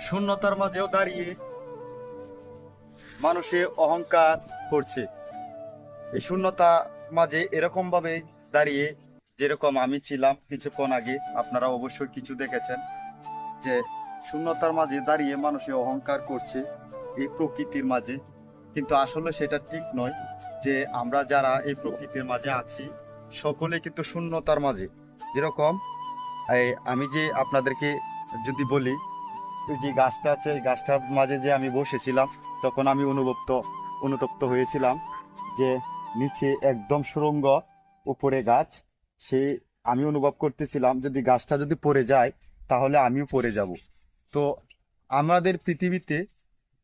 শূন্যতার মাঝেও দাঁড়িয়ে মানুষে অহংকার করছে। এই শূন্যতা মাঝে এরকম ভাবে দাঁড়িয়ে, যেরকম আমি ছিলাম কিছুক্ষণ আগে, আপনারা অবশ্যই কিছু দেখেছেন যে শূন্যতার মাঝে দাঁড়িয়ে মানুষে অহংকার করছে এই প্রকৃতির মাঝে। কিন্তু আসলে সেটা ঠিক নয়। যে আমরা যারা এই প্রকৃতির মাঝে আছি সকলে কিন্তু শূন্যতার মাঝে। যেরকম আমি যে আপনাদেরকে যদি বলি, এই যে গাছটা আছে, এই গাছটার মাঝে যে আমি বসেছিলাম, তখন আমি অনুতপ্ত হয়েছিলাম যে নিচে একদম সুড়ঙ্গ, উপরে গাছ। সে আমি অনুভব করতেছিলাম যদি গাছটা যদি পড়ে যায় তাহলে আমিও পড়ে যাব। তো আমাদের পৃথিবীতে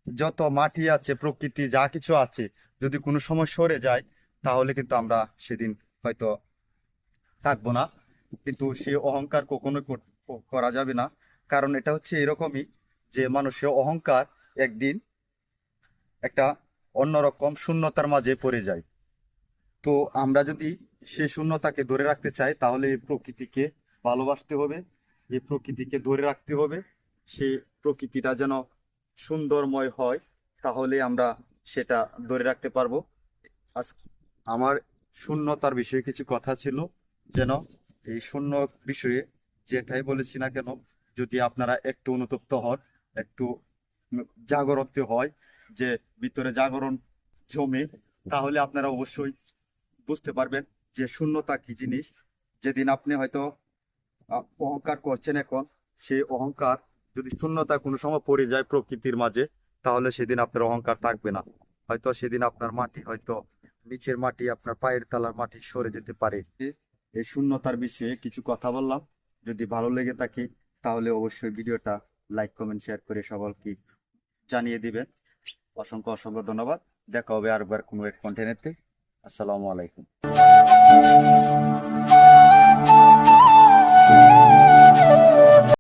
যত মাটি আছে, প্রকৃতি যা কিছু আছে, যদি কোনো সময় সরে যায় তাহলে কিন্তু আমরা সেদিন হয়তো থাকবো না। কিন্তু সে অহংকার কখনো করা যাবে না। কারণ এটা হচ্ছে এরকমই যে মানুষের অহংকার একদিন একটা অন্যরকম শূন্যতার মাঝে পড়ে যায়। তো আমরা যদি সেই শূন্যতাকে ধরে রাখতে চাই তাহলে এই প্রকৃতিকে ভালোবাসতে হবে, এই প্রকৃতিকে ধরে রাখতে হবে। সেই প্রকৃতিটা যেন সুন্দরময় হয়, তাহলে আমরা সেটা ধরে রাখতে পারবো। আজ আমার শূন্যতার বিষয়ে কিছু কথা ছিল, যেন এই শূন্য বিষয়ে যেটাই বলেছি না কেন, যদি আপনারা একটু অনুতপ্ত হন, একটু জাগরত হয়, যে ভিতরে জাগরণ জমে, তাহলে আপনারা অবশ্যই বুঝতে পারবেন যে শূন্যতা কি জিনিস। যেদিন আপনি হয়তো অহংকার করছেন এখন, সেই অহংকার যদি শূন্যতা কোনো সময় পড়ে যায় প্রকৃতির মাঝে, তাহলে সেদিন আপনার অহংকার থাকবে না। হয়তো সেদিন আপনার মাটি, হয়তো নিচের মাটি, আপনার পায়ের তলার মাটি সরে যেতে পারে। এই শূন্যতার বিষয়ে কিছু কথা বললাম। যদি ভালো লেগে থাকে তাহলে অবশ্যই ভিডিওটা লাইক, কমেন্ট, শেয়ার করে সকলকে জানিয়ে দিবেন। অসংখ্য অসংখ্য ধন্যবাদ। দেখা হবে আরেকবার কোনো এক কন্টেন্টে। আসসালামু আলাইকুম।